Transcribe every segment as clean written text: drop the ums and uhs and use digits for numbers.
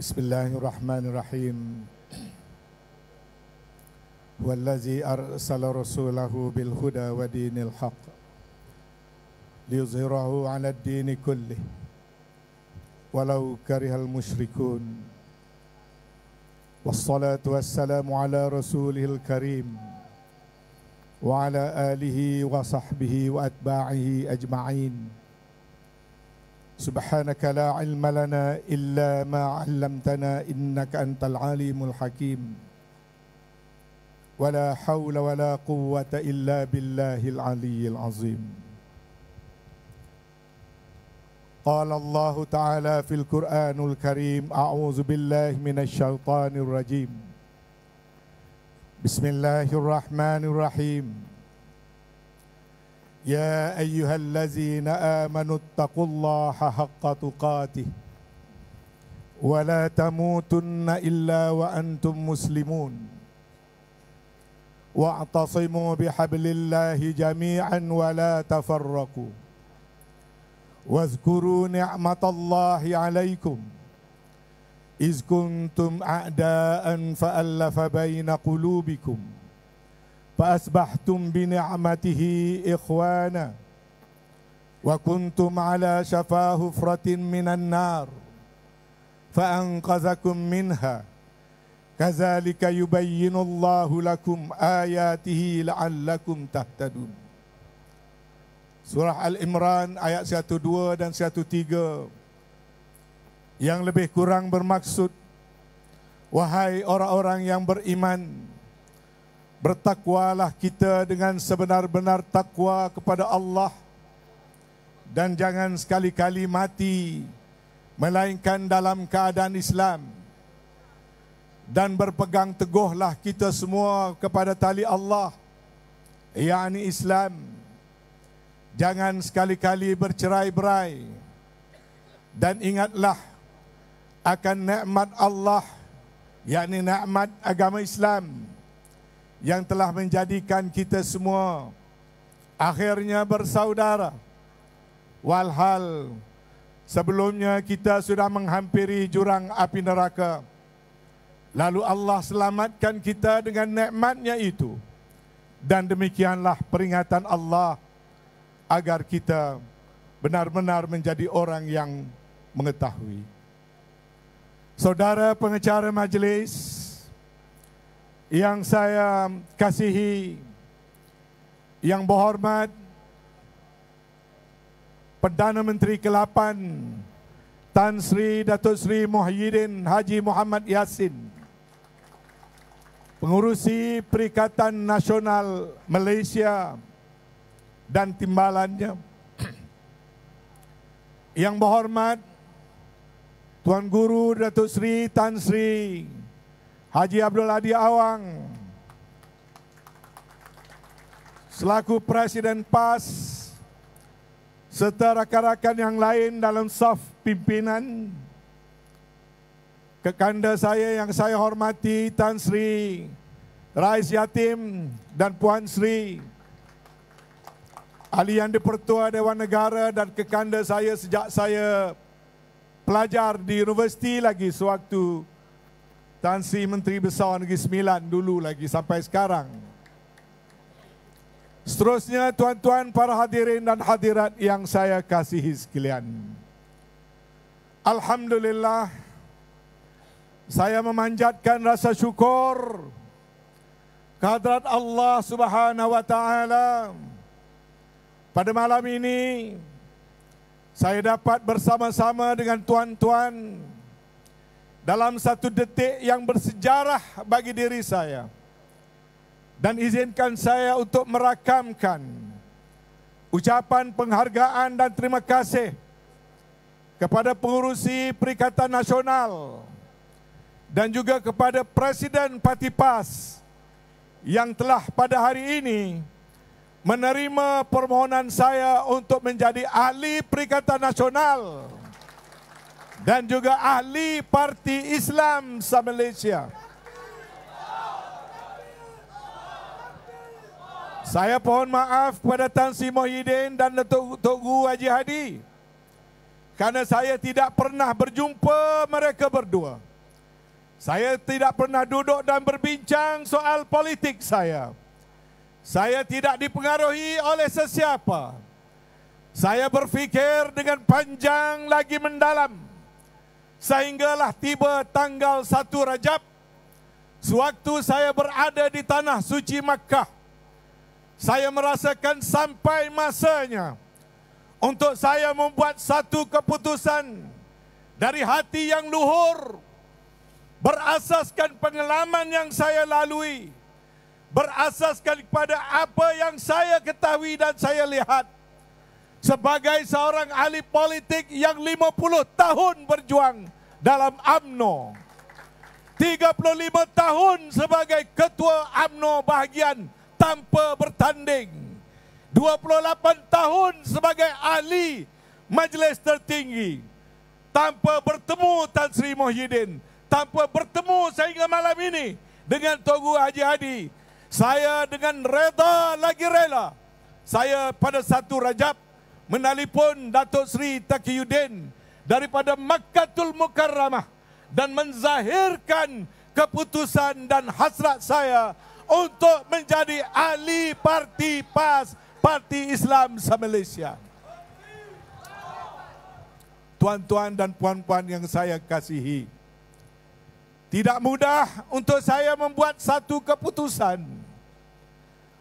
Bismillahirrahmanirrahim. Wallazi arsala rasulahu bil huda wa dinil haq liyuzhirahu 'ala ad-dini kullih walau karihal musyrikun. Wassalatu wassalamu ala rasulihil karim wa ala alihi wa sahbihi wa atba'ihi ajma'in. Subhanaka la ilma lana illa ma 'allamtana innaka antal alimul hakim. Wala hawla wala quwwata illa billahil aliyyil azim. Qala Allah Ta'ala fil Qur'anul Karim, a'udzu billahi minasy syaithanir rajim. Bismillahirrahmanirrahim. Ya ayyuhallazina amanu taqullaha haqqa tuqatih wa la tamutunna illa wa antum muslimun wa'tasimu bihablillahi jami'an wa la tafarraqu wazkuru ni'matallahi 'alaikum iz kuntum a'daan fa'allafa baina qulubikum فأصبحتم بنعمته إخوانا وكنتم على شفا حفرة من النار فأنقذكم منها كذلك يبين الله لكم آياته لعلكم تهتدون. Surah Al-Imran ayat 102 dan 103 yang lebih kurang bermaksud, wahai orang-orang yang beriman, bertakwalah kita dengan sebenar-benar takwa kepada Allah dan jangan sekali-kali mati melainkan dalam keadaan Islam, dan berpegang teguhlah kita semua kepada tali Allah, yakni Islam. Jangan sekali-kali bercerai-berai dan ingatlah akan nikmat Allah, yakni nikmat agama Islam yang telah menjadikan kita semua akhirnya bersaudara. Walhal sebelumnya kita sudah menghampiri jurang api neraka. Lalu Allah selamatkan kita dengan nikmatnya itu. Dan demikianlah peringatan Allah agar kita benar-benar menjadi orang yang mengetahui. Saudara pengacara majelis yang saya kasihi, yang berhormat Perdana Menteri ke-8 Tan Sri Datuk Sri Muhyiddin Haji Muhammad Yassin, pengurusi Perikatan Nasional Malaysia dan timbalannya, yang berhormat Tuan Guru Datuk Sri Tan Sri Haji Abdul Hadi Awang, selaku Presiden PAS, serta rakan-rakan yang lain dalam saf pimpinan, kekanda saya yang saya hormati Tan Sri Rais Yatim dan Puan Sri Ahli yang di-Pertua Dewan Negara, dan kekanda saya sejak saya pelajar di universiti lagi sewaktu Tan Sri Menteri Besar Negeri Sembilan dulu lagi sampai sekarang. Seterusnya tuan-tuan para hadirin dan hadirat yang saya kasihi sekalian. Alhamdulillah, saya memanjatkan rasa syukur kehadrat Allah Subhanahu wa taala. Pada malam ini saya dapat bersama-sama dengan tuan-tuan dalam satu detik yang bersejarah bagi diri saya. Dan izinkan saya untuk merakamkan ucapan penghargaan dan terima kasih kepada pengurusi Perikatan Nasional dan juga kepada Presiden Parti PAS yang telah pada hari ini menerima permohonan saya untuk menjadi ahli Perikatan Nasional dan juga ahli Parti Islam se-Malaysia. Saya pohon maaf kepada Tan Sri Muhyiddin dan Datuk Guru Haji Hadi kerana saya tidak pernah berjumpa mereka berdua. Saya tidak pernah duduk dan berbincang soal politik saya. Saya tidak dipengaruhi oleh sesiapa. Saya berfikir dengan panjang lagi mendalam. Sehinggalah tiba tanggal 1 Rajab, sewaktu saya berada di tanah suci Makkah, saya merasakan sampai masanya untuk saya membuat satu keputusan dari hati yang luhur, berasaskan pengalaman yang saya lalui, berasaskan kepada apa yang saya ketahui dan saya lihat. Sebagai seorang ahli politik yang 50 tahun berjuang dalam UMNO, 35 tahun sebagai ketua UMNO bahagian tanpa bertanding, 28 tahun sebagai ahli majlis tertinggi, tanpa bertemu Tan Sri Muhyiddin, tanpa bertemu sehingga malam ini dengan Togu Haji Hadi, saya dengan reda lagi rela, saya pada 1 Rajab menelpon Datuk Seri Taqiyuddin daripada Makkatul Mukarramah dan menzahirkan keputusan dan hasrat saya untuk menjadi ahli parti PAS, Parti Islam se-Malaysia. Tuan-tuan dan puan-puan yang saya kasihi, tidak mudah untuk saya membuat satu keputusan.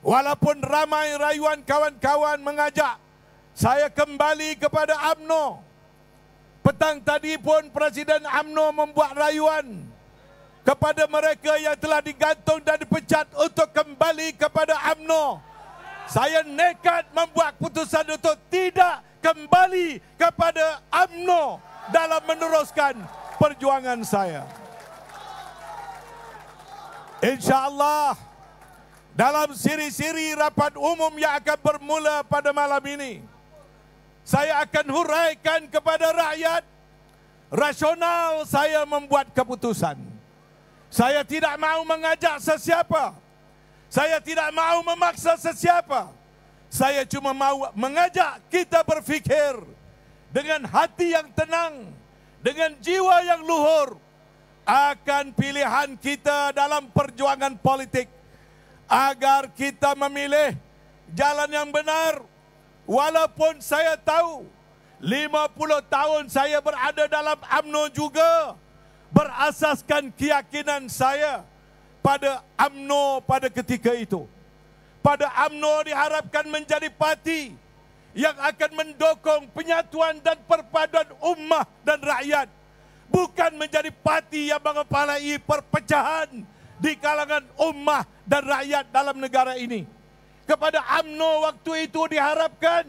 Walaupun ramai rayuan kawan-kawan mengajak saya kembali kepada UMNO. Petang tadi pun Presiden UMNO membuat rayuan kepada mereka yang telah digantung dan dipecat untuk kembali kepada UMNO. Saya nekat membuat keputusan untuk tidak kembali kepada UMNO dalam meneruskan perjuangan saya. InsyaAllah dalam siri-siri rapat umum yang akan bermula pada malam ini, saya akan huraikan kepada rakyat rasional saya membuat keputusan. Saya tidak mahu mengajak sesiapa. Saya tidak mahu memaksa sesiapa. Saya cuma mahu mengajak kita berfikir dengan hati yang tenang, dengan jiwa yang luhur akan pilihan kita dalam perjuangan politik, agar kita memilih jalan yang benar. Walaupun saya tahu 50 tahun saya berada dalam UMNO juga berasaskan keyakinan saya pada UMNO pada ketika itu. Pada UMNO diharapkan menjadi parti yang akan mendukung penyatuan dan perpaduan ummah dan rakyat, bukan menjadi parti yang mengepalai perpecahan di kalangan ummah dan rakyat dalam negara ini. Kepada UMNO waktu itu diharapkan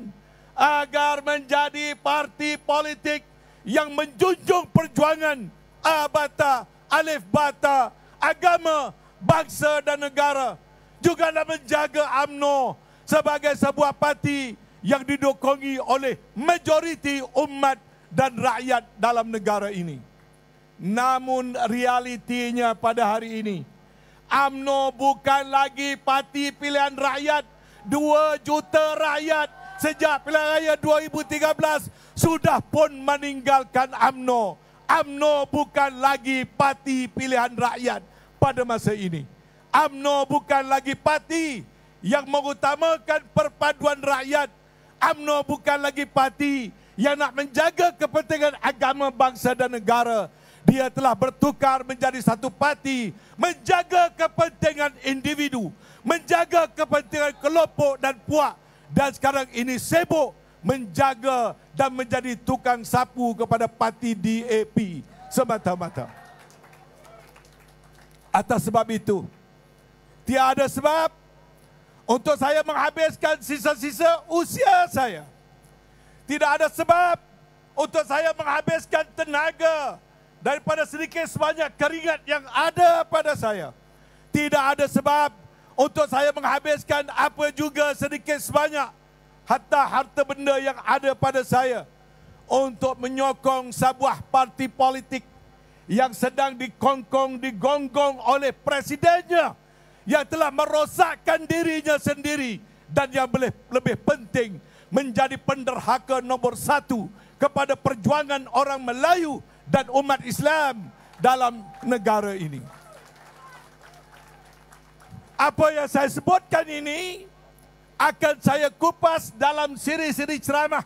agar menjadi parti politik yang menjunjung perjuangan abata, alif bata, agama, bangsa dan negara. Juga menjaga UMNO sebagai sebuah parti yang didukungi oleh majoriti umat dan rakyat dalam negara ini. Namun realitinya pada hari ini, UMNO bukan lagi parti pilihan rakyat. 2 juta rakyat sejak pilihan raya 2013 sudah pun meninggalkan UMNO. UMNO bukan lagi parti pilihan rakyat pada masa ini. UMNO bukan lagi parti yang mengutamakan perpaduan rakyat. UMNO bukan lagi parti yang nak menjaga kepentingan agama, bangsa dan negara. Dia telah bertukar menjadi satu parti menjaga kepentingan individu, menjaga kepentingan kelompok dan puak, dan sekarang ini sibuk menjaga dan menjadi tukang sapu kepada parti DAP semata-mata. Atas sebab itu, tiada sebab untuk saya menghabiskan sisa-sisa usia saya. Tidak ada sebab untuk saya menghabiskan tenaga daripada sedikit sebanyak keringat yang ada pada saya. Tidak ada sebab untuk saya menghabiskan apa juga sedikit sebanyak hatta harta benda yang ada pada saya untuk menyokong sebuah parti politik yang sedang dikongkong, digonggong oleh presidennya, yang telah merosakkan dirinya sendiri dan yang lebih penting menjadi penderhaka nombor 1 kepada perjuangan orang Melayu dan umat Islam dalam negara ini. Apa yang saya sebutkan ini akan saya kupas dalam siri-siri ceramah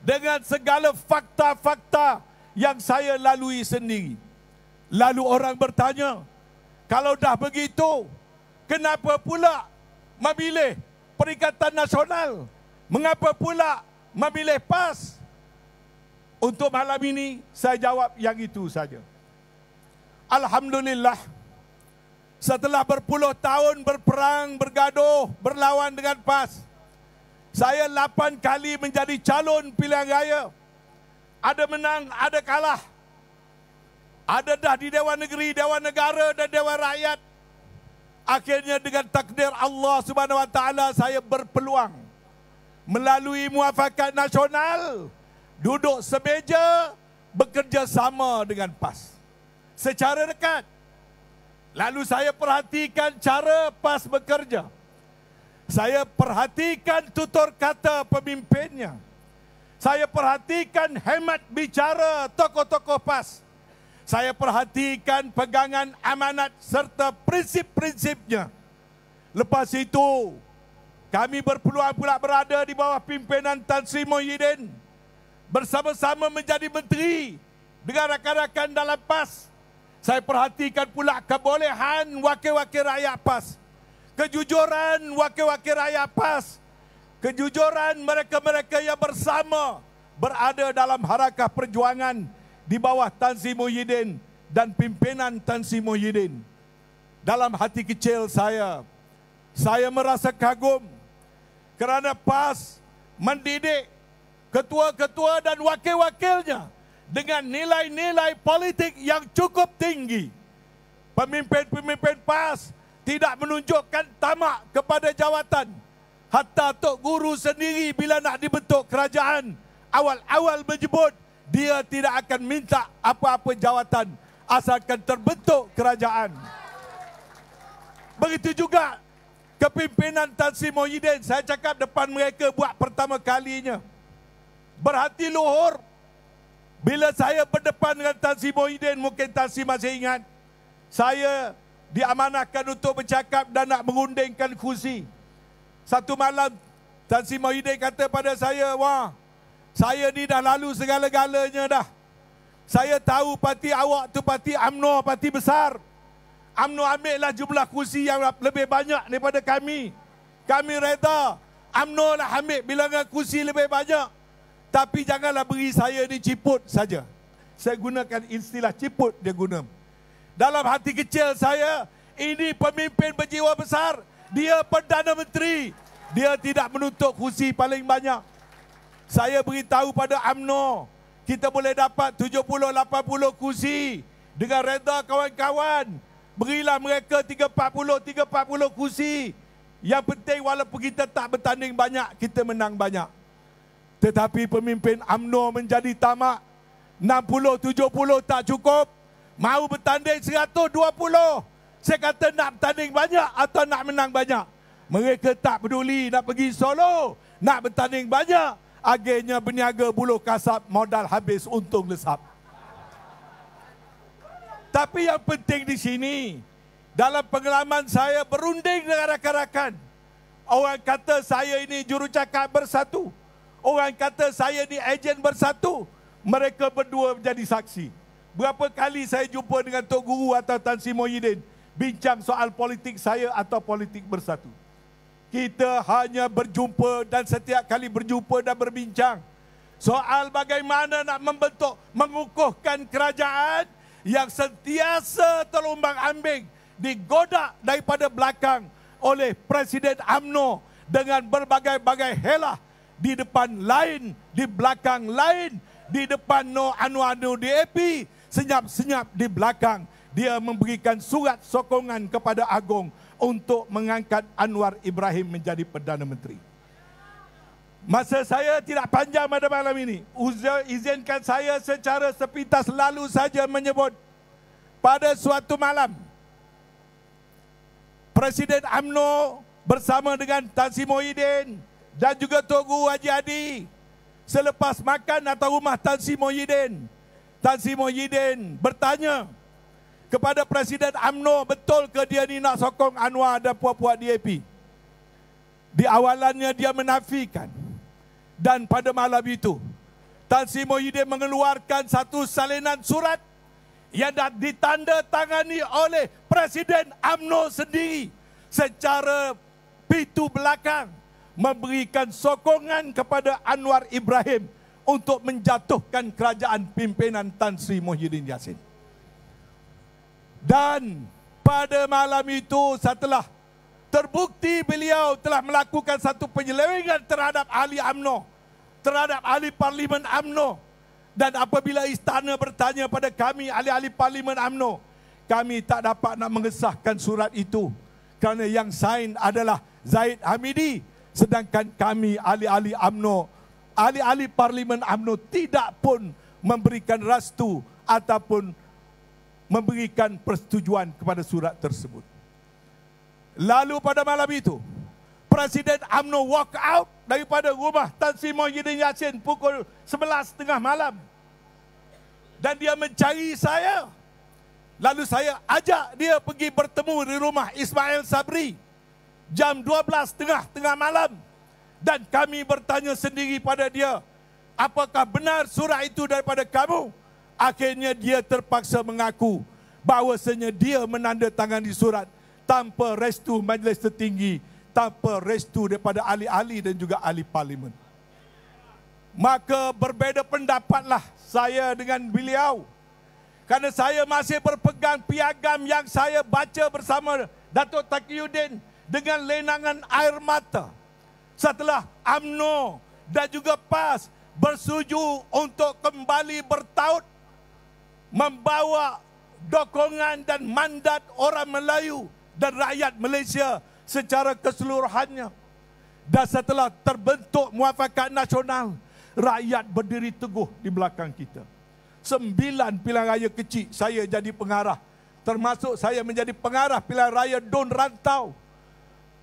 dengan segala fakta-fakta yang saya lalui sendiri. Lalu orang bertanya, kalau dah begitu, kenapa pula memilih Perikatan Nasional? Mengapa pula memilih PAS? Untuk malam ini, saya jawab yang itu saja. Alhamdulillah, setelah berpuluh tahun berperang, bergaduh, berlawan dengan PAS, saya 8 kali menjadi calon pilihan raya. Ada menang, ada kalah. Ada dah di Dewan Negeri, Dewan Negara dan Dewan Rakyat. Akhirnya dengan takdir Allah Subhanahu Wa Taala saya berpeluang melalui Muafakat Nasional duduk semeja bekerja sama dengan PAS secara dekat. Lalu saya perhatikan cara PAS bekerja. Saya perhatikan tutur kata pemimpinnya. Saya perhatikan hemat bicara tokoh-tokoh PAS. Saya perhatikan pegangan amanat serta prinsip-prinsipnya. Lepas itu, kami berpeluang pula berada di bawah pimpinan Tan Sri Muhyiddin. Bersama-sama menjadi menteri dengan rakan-rakan dalam PAS. Saya perhatikan pula kebolehan wakil-wakil rakyat PAS. Kejujuran wakil-wakil rakyat PAS. Kejujuran mereka-mereka yang bersama berada dalam harakah perjuangan di bawah Tan Sri Muhyiddin dan pimpinan Tan Sri Muhyiddin. Dalam hati kecil saya merasa kagum kerana PAS mendidik ketua-ketua dan wakil-wakilnya dengan nilai-nilai politik yang cukup tinggi. Pemimpin-pemimpin PAS tidak menunjukkan tamak kepada jawatan. Hatta Tok Guru sendiri bila nak dibentuk kerajaan, awal-awal menyebut dia tidak akan minta apa-apa jawatan asalkan terbentuk kerajaan. Begitu juga kepimpinan Tan Sri Muhyiddin. Saya cakap depan mereka buat pertama kalinya. Berhati luhur. Bila saya berdepan dengan Tan Sri Muhyiddin, mungkin Tan Sri masih ingat, saya diamanahkan untuk bercakap dan nak mengundingkan kursi. Satu malam Tan Sri Muhyiddin kata pada saya, wah, saya ni dah lalu segala-galanya dah. Saya tahu parti awak tu parti UMNO, parti besar. UMNO ambillah jumlah kursi yang lebih banyak daripada kami. Kami reda UMNO lah ambil bilangan kursi lebih banyak. Tapi janganlah beri saya ni ciput saja. Saya gunakan istilah ciput dia guna. Dalam hati kecil saya, ini pemimpin berjiwa besar. Dia Perdana Menteri. Dia tidak menuntut kursi paling banyak. Saya beritahu pada UMNO, kita boleh dapat 70-80 kursi. Dengan reda kawan-kawan, berilah mereka 340 kursi. Yang penting walaupun kita tak bertanding banyak, kita menang banyak. Tetapi pemimpin UMNO menjadi tamak. 60-70 tak cukup. Mau bertanding 120. Saya kata nak bertanding banyak atau nak menang banyak. Mereka tak peduli nak pergi Solo, nak bertanding banyak. Akhirnya berniaga buluh kasap, modal habis, untung lesap. Tapi yang penting di sini, dalam pengalaman saya berunding dengan rakan-rakan. Orang kata saya ini jurucakap bersatu. Orang kata saya ini ejen bersatu. Mereka berdua menjadi saksi. Berapa kali saya jumpa dengan Tok Guru atau Tan Sri Muhyiddin, bincang soal politik saya atau politik bersatu. Kita hanya berjumpa dan setiap kali berjumpa dan berbincang soal bagaimana nak membentuk, mengukuhkan kerajaan yang sentiasa terombang-ambing, digodak daripada belakang oleh Presiden UMNO dengan berbagai-bagai helah, di depan lain, di belakang lain, di depan anu-anu DAP, senyap-senyap di belakang. Dia memberikan surat sokongan kepada Agong untuk mengangkat Anwar Ibrahim menjadi Perdana Menteri. Masa saya tidak panjang pada malam ini. Izinkan saya secara sepintas lalu saja menyebut pada suatu malam Presiden UMNO bersama dengan Tan Sri Muhyiddin dan juga Tok Guru Haji Hadi selepas makan atas rumah Tan Sri Muhyiddin. Tan Sri Muhyiddin bertanya, kepada Presiden UMNO, betul ke dia ni nak sokong Anwar dan puak-puak DAP? Di awalannya dia menafikan. Dan pada malam itu, Tan Sri Muhyiddin mengeluarkan satu salinan surat yang ditandatangani oleh Presiden UMNO sendiri secara pintu belakang, memberikan sokongan kepada Anwar Ibrahim untuk menjatuhkan kerajaan pimpinan Tan Sri Muhyiddin Yassin. Dan pada malam itu, setelah terbukti beliau telah melakukan satu penyelewengan terhadap ahli UMNO, terhadap ahli Parlimen UMNO, dan apabila istana bertanya pada kami, ahli-ahli Parlimen UMNO, kami tak dapat nak mengesahkan surat itu kerana yang sign adalah Zahid Hamidi, sedangkan kami ahli-ahli UMNO, ahli-ahli Parlimen UMNO tidak pun memberikan restu ataupun memberikan persetujuan kepada surat tersebut. Lalu pada malam itu, Presiden UMNO walk out daripada rumah Tan Sri Muhyiddin Yassin pukul 11.30 malam. Dan dia mencari saya. Lalu saya ajak dia pergi bertemu di rumah Ismail Sabri jam 12.30 malam. Dan kami bertanya sendiri pada dia, apakah benar surat itu daripada kamu? Akhirnya dia terpaksa mengaku bahawasanya dia menandatangani surat tanpa restu Majlis Tertinggi, tanpa restu daripada ahli-ahli dan juga ahli Parlimen. Maka berbeza pendapatlah saya dengan beliau, kerana saya masih berpegang piagam yang saya baca bersama Datuk Taqiyuddin dengan lenangan air mata setelah UMNO dan juga PAS bersetuju untuk kembali bertaut membawa dokongan dan mandat orang Melayu dan rakyat Malaysia secara keseluruhannya. Dan setelah terbentuk Muafakat Nasional, rakyat berdiri teguh di belakang kita. 9 pilihan raya kecil saya jadi pengarah, termasuk saya menjadi pengarah pilihan raya Don Rantau.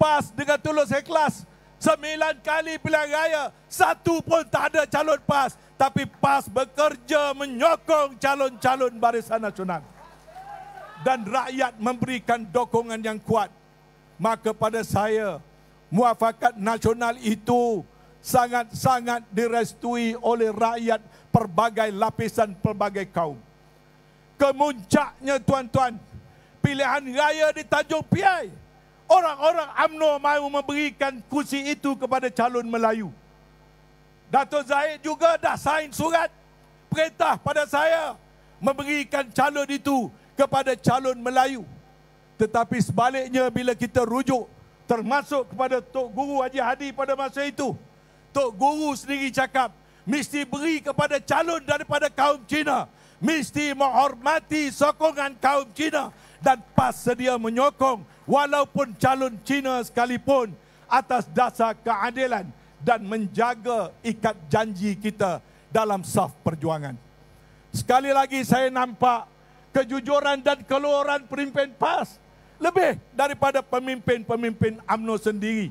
PAS dengan tulus ikhlas 9 kali pilihan raya, satu pun tak ada calon PAS, tapi PAS bekerja menyokong calon-calon Barisan Nasional. Dan rakyat memberikan dokongan yang kuat. Maka pada saya, Muafakat Nasional itu sangat-sangat direstui oleh rakyat pelbagai lapisan, pelbagai kaum. Kemuncaknya tuan-tuan, pilihan raya di Tanjung Piai, orang-orang UMNO mahu memberikan kursi itu kepada calon Melayu. Dato' Zahid juga dah sign surat perintah pada saya memberikan calon itu kepada calon Melayu. Tetapi sebaliknya, bila kita rujuk termasuk kepada Tok Guru Haji Hadi pada masa itu, Tok Guru sendiri cakap mesti beri kepada calon daripada kaum Cina, mesti menghormati sokongan kaum Cina, dan PAS sedia menyokong walaupun calon Cina sekalipun atas dasar keadilan dan menjaga ikat janji kita dalam saf perjuangan. Sekali lagi saya nampak kejujuran dan keluaran pemimpin PAS lebih daripada pemimpin-pemimpin UMNO sendiri.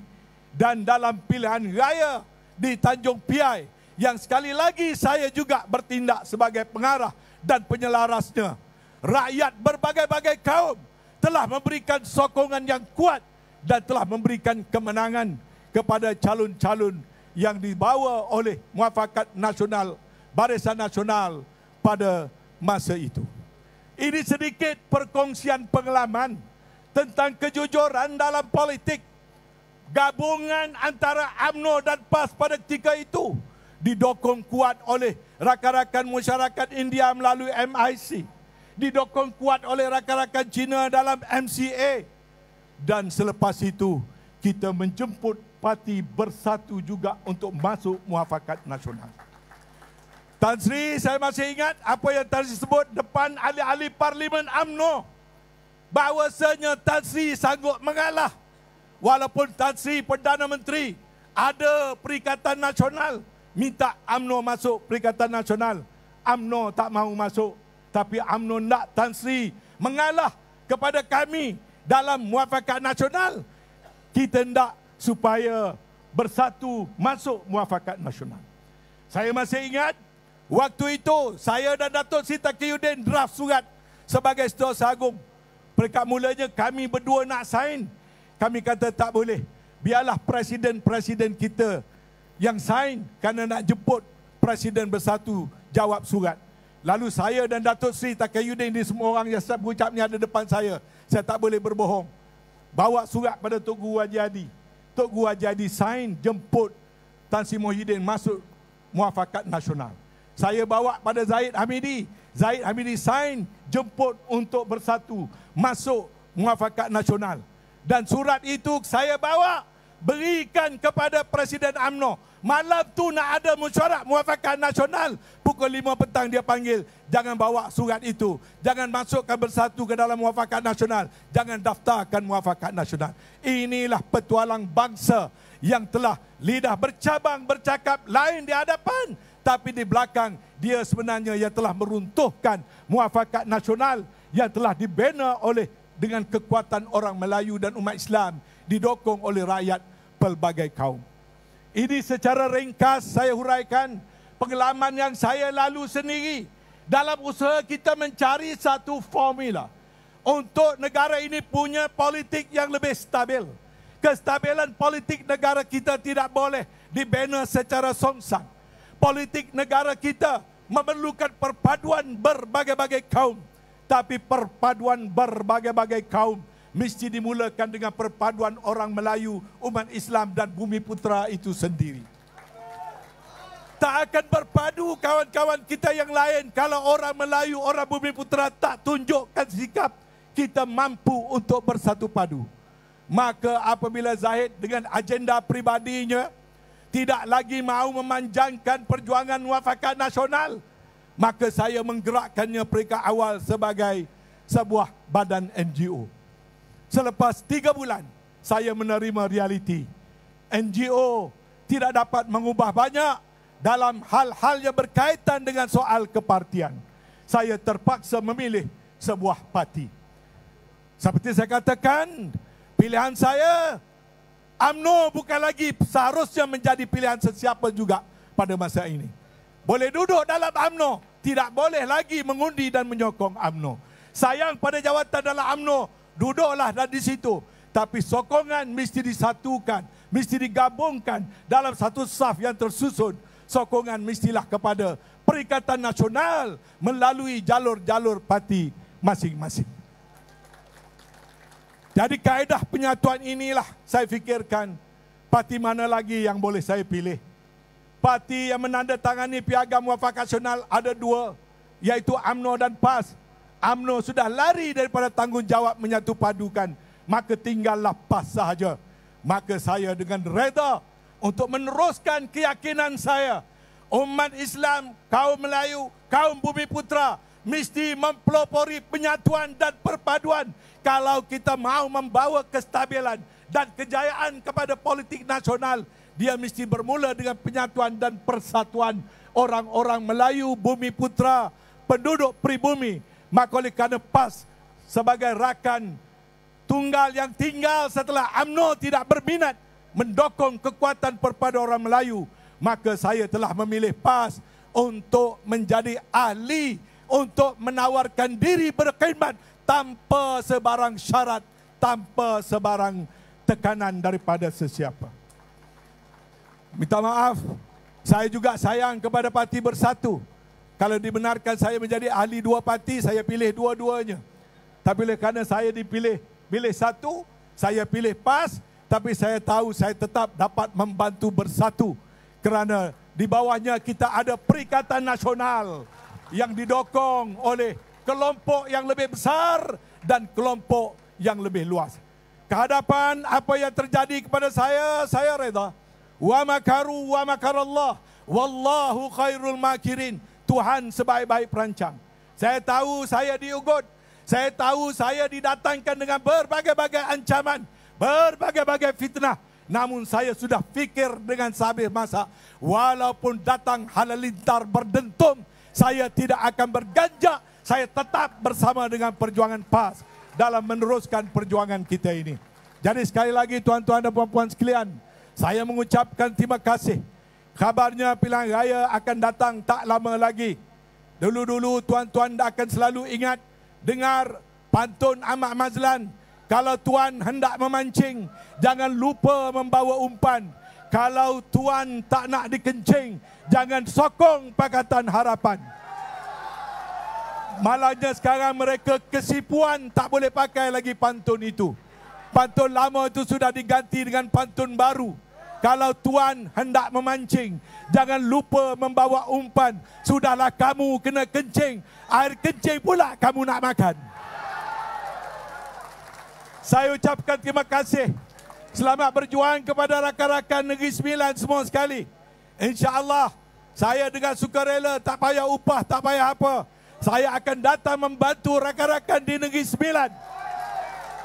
Dan dalam pilihan raya di Tanjung Piai, yang sekali lagi saya juga bertindak sebagai pengarah dan penyelarasnya, rakyat berbagai-bagai kaum telah memberikan sokongan yang kuat dan telah memberikan kemenangan kepada calon-calon yang dibawa oleh Muafakat Nasional, Barisan Nasional pada masa itu. Ini sedikit perkongsian pengalaman tentang kejujuran dalam politik. Gabungan antara UMNO dan PAS pada ketika itu didokong kuat oleh rakan-rakan masyarakat India melalui MIC, didokong kuat oleh rakan-rakan Cina dalam MCA, dan selepas itu kita menjemput parti Bersatu juga untuk masuk Muafakat Nasional. Tan Sri, saya masih ingat apa yang Tan Sri sebut depan ahli-ahli Parlimen UMNO, bahawasanya Tan Sri sanggup mengalah. Walaupun Tan Sri Perdana Menteri ada Perikatan Nasional, minta UMNO masuk Perikatan Nasional, UMNO tak mahu masuk. Tapi UMNO nak Tan Sri mengalah kepada kami dalam Muafakat Nasional. Kita hendak supaya Bersatu masuk Muafakat Nasional. Saya masih ingat waktu itu saya dan Datuk Sri Taqiyuddin draft surat sebagai Setiausaha Agung. Peringkat mulanya kami berdua nak sign. Kami kata tak boleh. Biarlah presiden-presiden kita yang sign kerana nak jemput Presiden Bersatu jawab surat. Lalu saya dan Datuk Seri Taqiyuddin, di semua orang yang saya berucap ni ada depan saya. Saya tak boleh berbohong. Bawa surat pada Tok Guru Haji Hadi. Tok Guru Haji Hadi sign jemput Tan Sri Muhyiddin masuk Muafakat Nasional. Saya bawa pada Zahid Hamidi. Zahid Hamidi sign jemput untuk bersatu masuk Muafakat Nasional. Dan surat itu saya bawa berikan kepada Presiden UMNO. Malam tu nak ada mesyuarat Muafakat Nasional. Pukul 5 petang dia panggil. Jangan bawa surat itu. Jangan masukkan bersatu ke dalam Muafakat Nasional. Jangan daftarkan Muafakat Nasional. Inilah petualang bangsa yang telah lidah bercabang bercakap lain di hadapan, tapi di belakang dia sebenarnya yang telah meruntuhkan Muafakat Nasional yang telah dibina oleh dengan kekuatan orang Melayu dan umat Islam, didokong oleh rakyat pelbagai kaum. Ini secara ringkas saya huraikan pengalaman yang saya lalu sendiri dalam usaha kita mencari satu formula untuk negara ini punya politik yang lebih stabil. Kestabilan politik negara kita tidak boleh dibina secara songsang. Politik negara kita memerlukan perpaduan berbagai-bagai kaum. Tapi perpaduan berbagai-bagai kaum mesti dimulakan dengan perpaduan orang Melayu, umat Islam dan Bumi Putra itu sendiri. Tak akan berpadu kawan-kawan kita yang lain kalau orang Melayu, orang Bumi Putra tak tunjukkan sikap kita mampu untuk bersatu padu. Maka apabila Zahid dengan agenda pribadinya tidak lagi mahu memanjangkan perjuangan Muafakat Nasional, maka saya menggerakkannya peringkat awal sebagai sebuah badan NGO. Selepas 3 bulan, saya menerima realiti. NGO tidak dapat mengubah banyak dalam hal-hal yang berkaitan dengan soal kepartian. Saya terpaksa memilih sebuah parti. Seperti saya katakan, pilihan saya, UMNO bukan lagi seharusnya menjadi pilihan sesiapa juga pada masa ini. Boleh duduk dalam UMNO, tidak boleh lagi mengundi dan menyokong UMNO. Sayang pada jawatan dalam UMNO, duduklah dan di situ. Tapi sokongan mesti disatukan, mesti digabungkan dalam satu saf yang tersusun. Sokongan mestilah kepada Perikatan Nasional melalui jalur-jalur parti masing-masing. Jadi kaedah penyatuan inilah saya fikirkan parti mana lagi yang boleh saya pilih. Parti yang menandatangani Piagam Muafakat Nasional ada 2, iaitu UMNO dan PAS. UMNO sudah lari daripada tanggungjawab menyatu padukan, maka tinggallah PAS sahaja. Maka saya dengan reda untuk meneruskan keyakinan saya, umat Islam, kaum Melayu, kaum Bumi Putra mesti mempelopori penyatuan dan perpaduan. Kalau kita mahu membawa kestabilan dan kejayaan kepada politik nasional, dia mesti bermula dengan penyatuan dan persatuan orang-orang Melayu, Bumi Putra, penduduk pribumi. Maka oleh kerana PAS sebagai rakan tunggal yang tinggal setelah UMNO tidak berminat mendokong kekuatan perpaduan orang Melayu, maka saya telah memilih PAS untuk menjadi ahli, untuk menawarkan diri berkhidmat tanpa sebarang syarat, tanpa sebarang tekanan daripada sesiapa. Minta maaf, saya juga sayang kepada Parti Bersatu. Kalau dibenarkan saya menjadi ahli 2 parti, saya pilih dua-duanya. Tapi oleh kerana saya pilih satu, saya pilih PAS, tapi saya tahu saya tetap dapat membantu Bersatu. Kerana di bawahnya kita ada Perikatan Nasional yang didokong oleh kelompok yang lebih besar dan kelompok yang lebih luas. Kehadapan apa yang terjadi kepada saya reda. Wa makaru wa makarallah, wallahu khairul makirin. Tuhan sebaik-baik perancang. Saya tahu saya diugut. Saya tahu saya didatangkan dengan berbagai-bagai ancaman, berbagai-bagai fitnah. Namun saya sudah fikir dengan sehabis masa, walaupun datang halilintar berdentum, saya tidak akan berganjak. Saya tetap bersama dengan perjuangan PAS dalam meneruskan perjuangan kita ini. Jadi sekali lagi tuan-tuan dan puan-puan sekalian, saya mengucapkan terima kasih. Kabarnya pilihan raya akan datang tak lama lagi. Dulu-dulu tuan-tuan akan selalu ingat dengar pantun Ahmad Mazlan. Kalau tuan hendak memancing, jangan lupa membawa umpan. Kalau tuan tak nak dikencing, jangan sokong Pakatan Harapan. Malahnya sekarang mereka kesipuan tak boleh pakai lagi pantun itu. Pantun lama itu sudah diganti dengan pantun baru. Kalau tuan hendak memancing, jangan lupa membawa umpan. Sudahlah kamu kena kencing, air kencing pula kamu nak makan. Saya ucapkan terima kasih. Selamat berjuang kepada rakan-rakan Negeri Sembilan semua sekali. InsyaAllah saya dengan sukarela, tak payah upah, tak payah apa. Saya akan datang membantu rakan-rakan di Negeri Sembilan.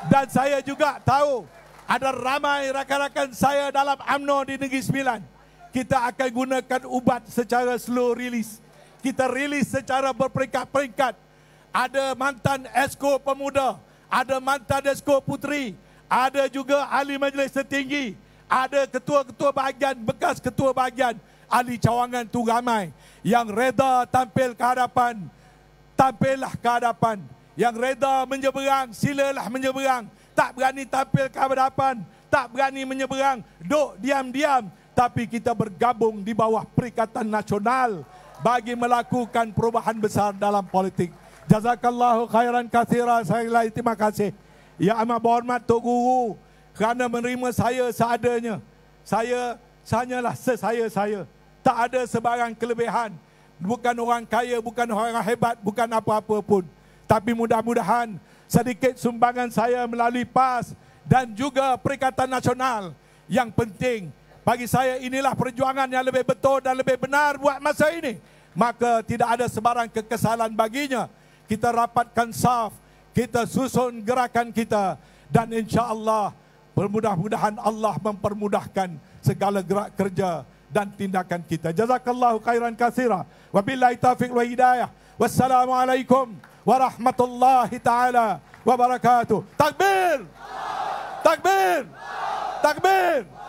Dan saya juga tahu ada ramai rakan-rakan saya dalam UMNO di Negeri Sembilan. Kita akan gunakan ubat secara slow release. Kita rilis secara berperingkat-peringkat. Ada mantan Esko Pemuda, ada mantan Esko Puteri, ada juga ahli majlis tertinggi, ada ketua-ketua bahagian, bekas ketua bahagian, ahli cawangan tu ramai. Yang reda tampil ke hadapan, tampillah ke hadapan. Yang reda menyeberang, silalah menyeberang. Tak berani tampil ke hadapan, tak berani menyeberang, duk diam-diam. Tapi kita bergabung di bawah Perikatan Nasional bagi melakukan perubahan besar dalam politik. Jazakallahu khairan katsira. Saya lagi terima kasih. Ya amat berhormat Tok Guru kerana menerima saya seadanya. Saya hanyalah saya. Tak ada sebarang kelebihan. Bukan orang kaya, bukan orang hebat, bukan apa-apa pun. Tapi mudah-mudahan sedikit sumbangan saya melalui PAS dan juga Perikatan Nasional. Yang penting bagi saya inilah perjuangan yang lebih betul dan lebih benar buat masa ini. Maka tidak ada sebarang kekesalan baginya. Kita rapatkan saf, kita susun gerakan kita, dan insya-Allah mudah-mudahan Allah mempermudahkan segala gerak kerja dan tindakan kita. Jazakallahu khairan katsira. Wabillahi taufiq wa hidayah. Wassalamualaikum warahmatullahi taala wabarakatuh. Takbir! Takbir! Takbir!